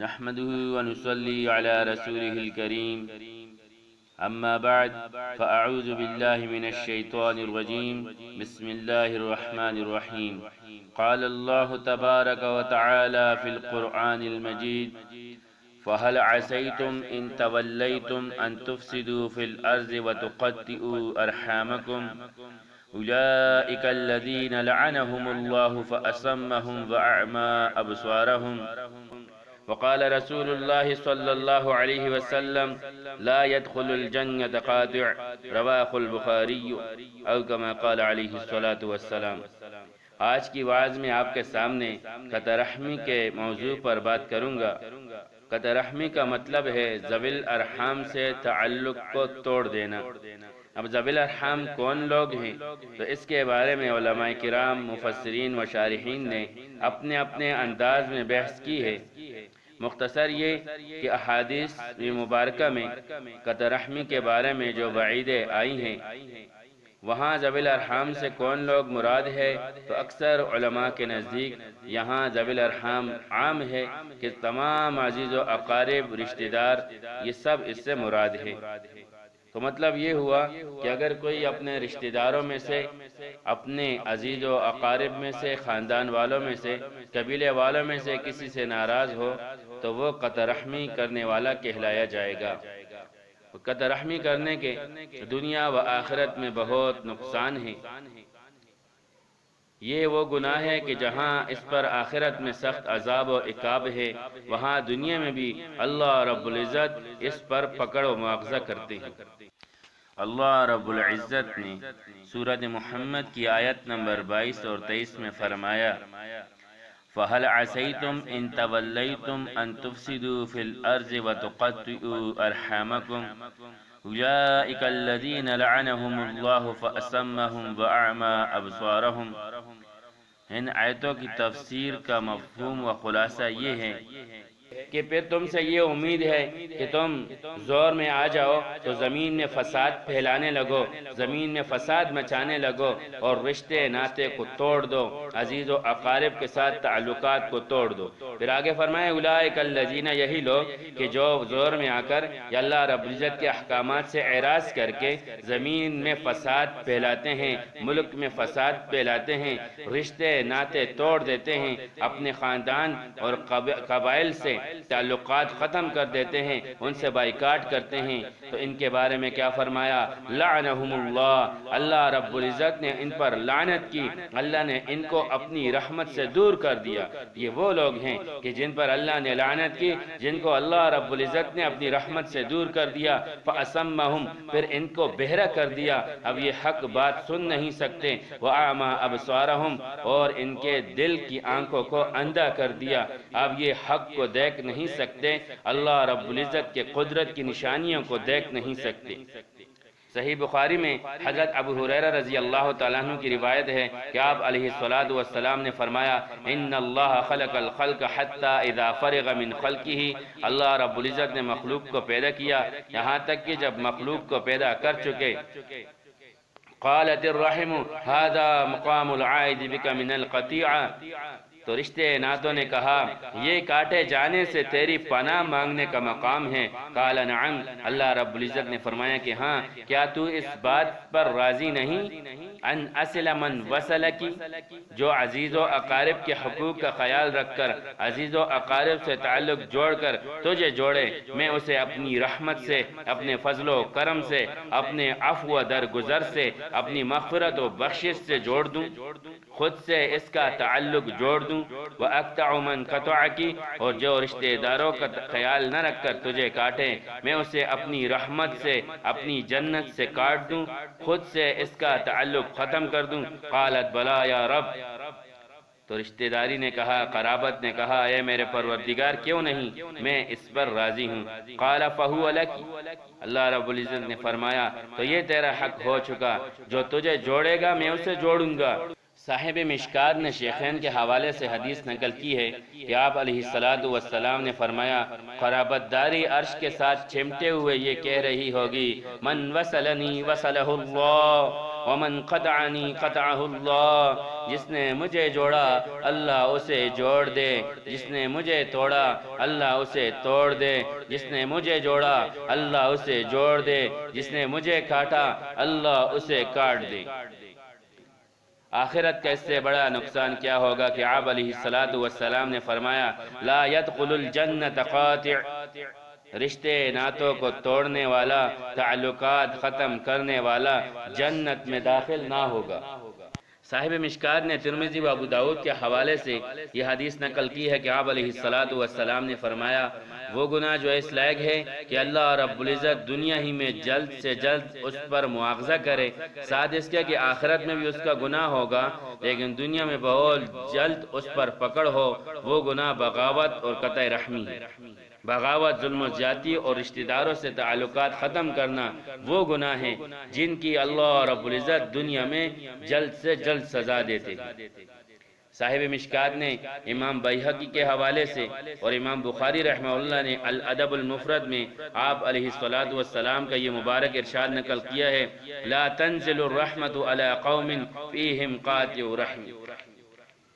نحمده ونصلي على رسوله الكريم أما بعد فأعوذ بالله من الشيطان الرجيم بسم الله الرحمن الرحيم قال الله تبارك وتعالى في القرآن المجيد فهل عسيتم إن توليتم أن تفسدوا في الأرض وتقطئوا أرحامكم أولئك الذين لعنهم الله فأصمهم وأعمى أبصارهم وقال رسول الله صلی اللہ علیہ وسلم لا يدخل الجنة قاطع رواہ البخاری او کما قال علیہ الصلاۃ والسلام۔ آج کی وعظ میں آپ کے سامنے قطع رحمی کے موضوع پر بات کروں گا۔ قطع رحمی کا مطلب ہے ذوی الارحام سے تعلق کو توڑ دینا۔ اب ذوی الارحام کون لوگ ہیں؟ تو اس کے بارے میں علماء کرام، مفسرین و شارحین نے اپنے اپنے انداز میں بحث کی ہے۔ مختصر یہ کہ احادیث مبارکہ میں قطع رحمی کے بارے میں جو وعیدیں آئی ہیں، وہاں ذوی الارحام سے کون لوگ مراد ہے؟ تو اکثر علماء کے نزدیک یہاں ذوی الارحام عام ہے کہ تمام عزیز و اقارب، رشتہ دار، یہ سب اس سے مراد ہے۔ تو مطلب یہ ہوا کہ اگر کوئی اپنے رشتہ داروں میں سے، اپنے عزیز و اقارب میں سے، خاندان والوں میں سے، قبیلے والوں میں سے کسی سے ناراض ہو تو وہ قطع رحمی کرنے والا کہلایا جائے گا۔ قطع رحمی کرنے کے دنیا و آخرت میں بہت نقصان ہے۔ یہ وہ گناہ ہے کہ جہاں اس پر آخرت میں سخت عذاب و عقاب ہے، وہاں دنیا میں بھی اللہ رب العزت اس پر پکڑ و مواخذہ کرتے ہیں۔ اللہ رب العزت نے سورۃ محمد کی آیت نمبر 22 اور 23 میں فرمایا فَهَلْ عَسَيْتُمْ إِن تَوَلَّيْتُمْ أَن تُفْسِدُوا فِي الْأَرْضِ وَتُقَطِّعُوا أَرْحَامَكُمْ أُولَئِكَ الَّذِينَ لَعَنَهُمُ اللَّهُ فَأَصَمَّهُمْ وَأَعْمَى أَبْصَارَهُمْ۔ ان آیتوں کی تفسیر کا مفہوم و خلاصہ یہ ہے کہ پھر تم سے یہ امید ہے کہ تم زور میں آ جاؤ تو زمین میں فساد پھیلانے لگو، زمین میں فساد مچانے لگو اور رشتے ناطے کو توڑ دو، عزیز و اقارب کے ساتھ تعلقات کو توڑ دو۔ پھر آگے فرمائے اولئک الذین، یہی لوگ کہ جو زور میں آ کر یا اللہ رب العزت کے احکامات سے اعراض کر کے زمین میں فساد پھیلاتے ہیں، ملک میں فساد پھیلاتے ہیں، رشتے ناطے توڑ دیتے ہیں، اپنے خاندان اور قبائل سے تعلقات ختم کر دیتے ہیں، ان سے بائیکاٹ کرتے ہیں۔ تو ان کے بارے میں کیا فرمایا؟ لعنہم اللہ، اللہ رب العزت نے ان پر لعنت کی، اللہ نے ان کو اپنی رحمت سے دور کر دیا۔ یہ وہ لوگ ہیں کہ جن پر اللہ نے لعنت کی، جن کو اللہ رب العزت نے اپنی رحمت سے دور کر دیا۔ فَأَصَمَّهُمْ، پھر ان کو بہرا کر دیا، اب یہ حق بات سن نہیں سکتے۔ وَأَعْمَى أَبْصَارَهُمْ، اور ان کے دل کی آنکھوں کو اندھا کر دیا، اب یہ حق کو دیکھ نہیں سکتے، اللہ رب العزت کے قدرت کی نشانیوں کو دیکھ نہیں سکتے۔ صحیح بخاری میں حضرت ابو ہریرہ رضی اللہ تعالیٰ عنہ کی روایت ہے کہ آپ علیہ السلام نے فرمایا ان اللہ خلق الخلق حتی اذا فرغ من خلقہ، اللہ رب العزت نے مخلوق کو پیدا کیا یہاں تک کہ جب مخلوق کو پیدا کر چکے قالت الرحم هذا مقام العائد بک من القطیعہ، تو رشتے ناتوں نے کہا یہ کاٹے جانے سے تیری پناہ مانگنے کا مقام ہے۔ قال نعم، اللہ رب العزت نے فرمایا کہ ہاں، کیا تو اس بات پر راضی نہیں ان اصل من وصلکی، جو عزیز و اقارب کے حقوق کا خیال رکھ کر، عزیز و اقارب سے تعلق جوڑ کر تجھے جوڑے، میں اسے اپنی رحمت سے، اپنے فضل و کرم سے، اپنے عفو و درگزر سے، اپنی مغفرت و بخشش سے جوڑ دوں، خود سے اس کا تعلق جوڑ دوں۔ وَأَقْطَعُ مَنْ قَطَعَكِ، اور جو رشتہ داروں کا خیال نہ رکھ کر تجھے کاٹے، میں اسے اپنی رحمت سے، اپنی جنت سے کاٹ دوں، خود سے اس کا تعلق ختم کر دوں۔ قالت بلا یا رب، تو رشتہ داری نے کہا، قرابت نے کہا اے میرے پروردگار کیوں نہیں، میں اس پر راضی ہوں۔ قال فَهُوَ لَكِ، اللہ رب العزت نے فرمایا تو یہ تیرا حق ہو چکا، جو تجھے جوڑے گا میں اسے جوڑوں گا۔ صاحب مشکات نے شیخین کے حوالے سے حدیث نقل کی ہے کہ آپ علیہ السلام نے فرمایا قرابت داری عرش کے ساتھ چمٹے ہوئے یہ کہہ رہی ہوگی من وصلنی وصلہ اللہ، ومن قطعنی قطعہ اللہ، جس نے مجھے جوڑا اللہ اسے جوڑ دے، جس نے مجھے توڑا اللہ اسے توڑ دے، جس نے مجھے جوڑا اللہ اسے جوڑ دے، جس نے مجھے کاٹا اللہ اسے کاٹ دے۔ آخرت کا اس سے بڑا نقصان کیا ہوگا کہ آپ علیہ السلام نے فرمایا لا يدخل الجنت قاطع، رشتے ناتوں کو توڑنے والا، تعلقات ختم کرنے والا جنت میں داخل نہ ہوگا۔ صاحب مشکات نے ترمذی و ابو داؤد کے حوالے سے یہ حدیث نقل کی ہے کہ آپ علیہ السلام نے فرمایا وہ گناہ جو اس لائق ہے کہ اللہ رب العزت دنیا ہی میں جلد سے جلد اس پر مواخذہ کرے، ساتھ اس کے کہ آخرت میں بھی اس کا گناہ ہوگا لیکن دنیا میں بہت جلد اس پر پکڑ ہو، وہ گناہ بغاوت اور قطع رحمی ہے۔ بغاوت، ظلم و زیادتی اور رشتہ داروں سے تعلقات ختم کرنا وہ گناہ ہیں جن کی اللہ رب العزت دنیا میں جلد سے جلد سزا دیتے ہیں۔ صاحب مشکات نے امام بیہقی کے حوالے سے اور امام بخاری رحمہ اللہ نے الادب المفرد میں آپ علیہ السلام کا یہ مبارک ارشاد نقل کیا ہے لا تنزل الرحمت علی قوم فیہم قاطع رحم،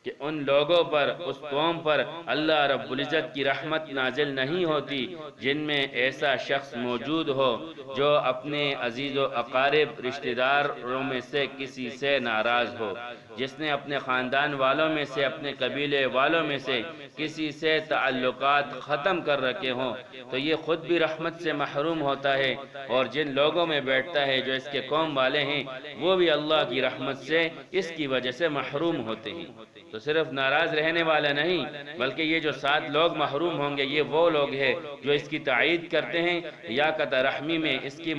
کہ ان لوگوں پر، اس قوم پر اللہ رب العزت کی رحمت نازل نہیں ہوتی جن میں ایسا شخص موجود ہو جو اپنے عزیز و اقارب رشتہ داروں میں سے کسی سے ناراض ہو، جس نے اپنے خاندان والوں میں سے، اپنے قبیلے والوں میں سے کسی سے تعلقات ختم کر رکھے ہوں تو یہ خود بھی رحمت سے محروم ہوتا ہے، اور جن لوگوں میں بیٹھتا ہے جو اس کے قوم والے ہیں وہ بھی اللہ کی رحمت سے اس کی وجہ سے محروم ہوتے ہیں۔ تو صرف ناراض رہنے والا نہیں بلکہ یہ جو 7 لوگ محروم ہوں گے یہ وہ لوگ ہیں جو اس کی تائید کرتے ہیں یا قطع رحمی میں اس کی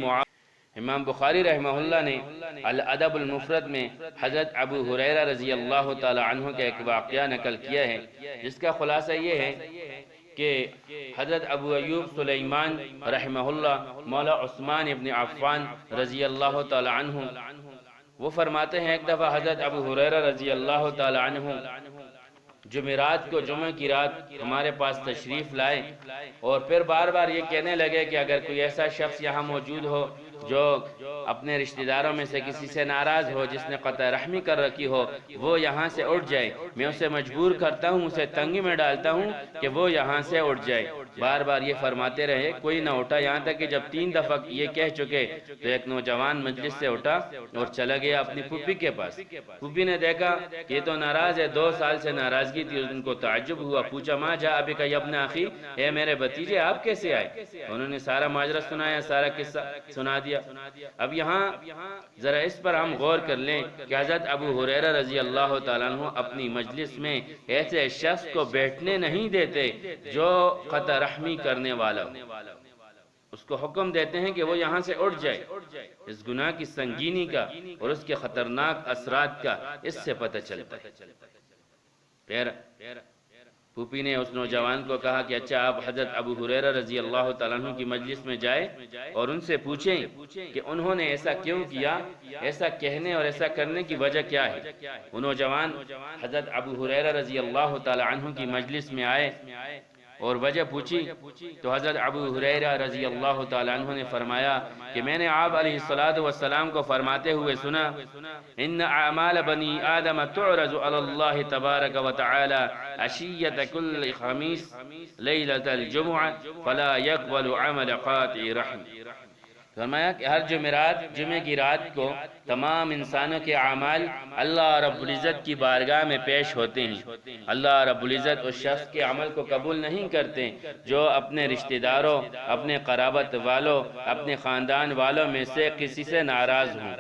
امام بخاری رحمہ اللہ نے الادب المفرد میں حضرت ابو ہریرہ رضی اللہ تعالی عنہ کا ایک واقعہ نقل کیا ہے جس کا خلاصہ یہ ہے کہ حضرت ابو ایوب سلیمان رحمہ اللہ مولا عثمان ابن عفان رضی اللہ تعالی عنہ وہ فرماتے ہیں ایک دفعہ حضرت ابو ہریرہ رضی اللہ تعالی عنہ جمعرات کو، جمعہ کی رات ہمارے پاس تشریف لائے اور پھر بار بار یہ کہنے لگے کہ اگر کوئی ایسا شخص یہاں موجود ہو جو اپنے رشتہ داروں میں سے کسی سے ناراض ہو، جس نے قطع رحمی کر رکھی ہو، وہ یہاں سے اٹھ جائے، میں اسے مجبور کرتا ہوں، اسے تنگی میں ڈالتا ہوں کہ وہ یہاں سے اٹھ جائے۔ بار بار یہ فرماتے رہے، کوئی نہ اٹھا، یہاں تک کہ جب 3 دفعہ یہ کہہ چکے تو ایک نوجوان مجلس سے اٹھا اور چلا گیا اپنی پھوپھی کے پاس۔ پھوپھی نے دیکھا کہ یہ تو ناراض ہے، 2 سال سے ناراضگی تھی، ان کو تعجب ہوا، پوچھا ماں جا ابی کا ابن اخی، اے میرے بھتیجے آپ کیسے آئے؟ انہوں نے سارا ماجرا سنایا، سارا قصہ سنا دیا۔ اب یہاں ذرا اس پر ہم غور کر لیں کہ حضرت ابو ہریرہ رضی اللہ تعالیٰ عنہ اپنی مجلس میں ایسے شخص کو بیٹھنے نہیں دیتے جو قطع رحمی کرنے والا ہو، اس کو حکم دیتے ہیں کہ وہ یہاں سے اٹھ جائے۔ اس گناہ کی سنگینی کا اور اس کے خطرناک اثرات کا اس سے پتہ چلتا ہے۔ پھر پھوپھی نے اس نوجوان کو کہا کہ اچھا آپ حضرت ابو ہریرہ رضی اللہ تعالیٰ عنہ کی مجلس میں جائے اور ان سے پوچھیں کہ انہوں نے ایسا کیوں کیا، ایسا کہنے اور ایسا کرنے کی وجہ کیا ہے۔ وہ نوجوان حضرت ابو ہریرہ رضی اللہ تعالیٰ عنہ کی مجلس میں آئے اور وجہ پوچھی تو حضرت ابو ہریرہ رضی اللہ تعالیٰ عنہ نے فرمایا کہ میں نے آپ علیہ السلام کو فرماتے ہوئے سنا ان اعمال بنی آدم تعرض علی اللہ تبارک و تعالی عشیۃ کل خمیس لیلۃ الجمعہ فلا يقبل عمل قاطع رحم۔ فرمایا کہ ہر جمعرات، جمعہ کی رات کو تمام انسانوں کے اعمال اللہ رب العزت کی بارگاہ میں پیش ہوتے ہیں۔ اللہ رب العزت اس شخص کے عمل کو قبول نہیں کرتے جو اپنے رشتہ داروں، اپنے قرابت والوں، اپنے خاندان والوں میں سے کسی سے ناراض ہوں،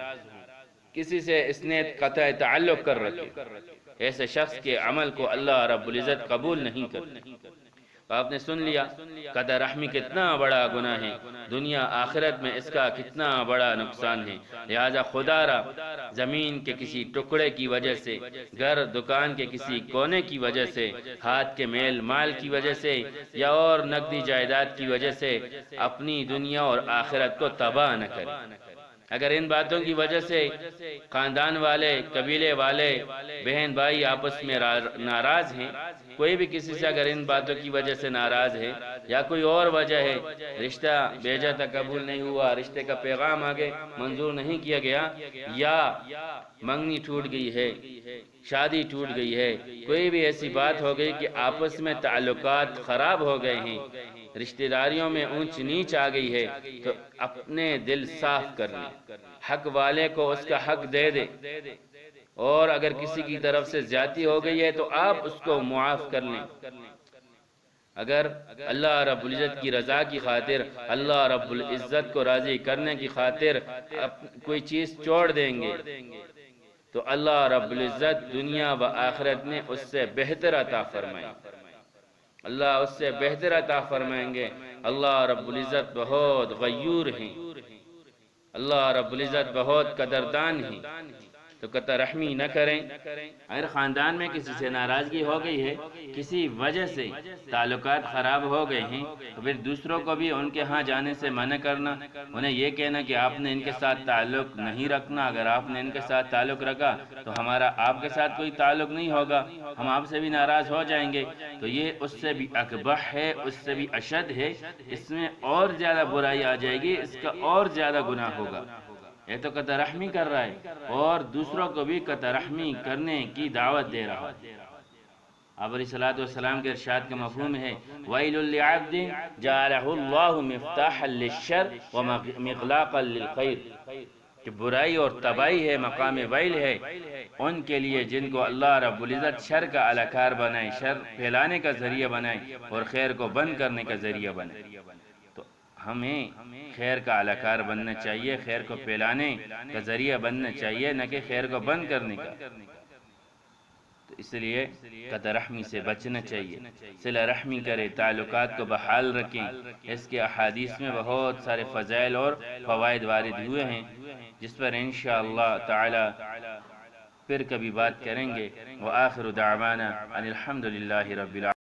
کسی سے اس نے قطع تعلق کر رکھے، ایسے شخص کے عمل کو اللہ رب العزت قبول نہیں کرتے۔ آپ نے سن لیا قطع رحمی کتنا بڑا گناہ ہے، دنیا آخرت میں اس کا کتنا بڑا نقصان ہے۔ لہذا خدا را زمین کے کسی ٹکڑے کی وجہ سے، گھر دکان کے کسی کونے کی وجہ سے، ہاتھ کے میل مال کی وجہ سے یا اور نقدی جائیداد کی وجہ سے اپنی دنیا اور آخرت کو تباہ نہ کرے۔ اگر ان باتوں کی وجہ سے خاندان والے، قبیلے والے، بہن بھائی آپس میں ناراض ہیں کوئی بھی کسی سے اگر ان باتوں کی وجہ سے ناراض ہے یا کوئی اور وجہ ہے، رشتہ بھیجا تھا قبول نہیں ہوا، رشتے کا پیغام آگے منظور نہیں کیا گیا، یا منگنی ٹوٹ گئی ہے، شادی ٹوٹ گئی ہے، کوئی بھی ایسی بات ہو گئی کہ آپس میں تعلقات خراب ہو گئے ہیں، رشتہ داریوں میں اونچ نیچ آ گئی ہے، تو اپنے دل صاف کر لیں، حق والے کو اس کا حق دے دے، اور اگر کسی کی طرف سے زیادتی ہو گئی ہے تو آپ اس کو معاف کر لیں۔ اگر اللہ رب العزت کی رضا کی خاطر، اللہ رب العزت کو راضی کرنے کی خاطر کوئی چیز چھوڑ دیں گے تو اللہ رب العزت دنیا و آخرت میں اس سے بہتر عطا فرمائیں، اللہ اس سے بہتر عطا فرمائیں گے۔ اللہ رب العزت بہت غیور ہیں، اللہ رب العزت بہت قدردان ہیں، تو قطع رحمی نہ کریں۔ اگر خاندان میں کسی سے ناراضگی ہو گئی ہے، کسی وجہ سے تعلقات خراب ہو گئے ہیں، تو پھر دوسروں کو بھی ان کے ہاں جانے سے منع کرنا، انہیں یہ کہنا کہ آپ نے ان کے ساتھ تعلق نہیں رکھنا، اگر آپ نے ان کے ساتھ تعلق رکھا تو ہمارا آپ کے ساتھ کوئی تعلق نہیں ہوگا، ہم آپ سے بھی ناراض ہو جائیں گے، تو یہ اس سے بھی اقبح ہے، اس سے بھی اشد ہے، اس میں اور زیادہ برائی آ جائے گی، اس کا اور زیادہ گناہ ہوگا۔ یہ تو قطع رحمی کر رہا ہے اور دوسروں کو بھی قطع رحمی کرنے کی دعوت دے رہا ہے۔ آپ علیہ الصلوۃ والسلام کے ارشاد کا مفہوم ہے وَيْلٌ لِعَبْدٍ جَعَلَهُ اللَّهُ مِفْتَاحًا لِلشَّرِّ وَمِغْلَاقًا لِلْخَيْرِ، کہ برائی اور تباہی ہے، مقام ویل ہے ان کے لیے جن کو اللہ رب العزت شر کا اہلکار بنائے، شر پھیلانے کا ذریعہ بنائے اور خیر کو بند کرنے کا ذریعہ بنائے۔ تو ہمیں خیر کا اہلکار بننا چاہیے، خیر کو پھیلانے کا ذریعہ بننا چاہیے، نہ کہ خیر کو بند کرنے کا۔ تو اس لیے قطع رحمی سے بچنا چاہیے، صلہ رحمی کرے، تعلقات کو بحال رکھیں۔ اس کے احادیث میں بہت سارے فضائل اور فوائد وارد ہوئے ہیں، جس پر انشاءاللہ تعالی پھر کبھی بات کریں گے۔ وآخر دعوانا ان الحمد للہ رب العالمین۔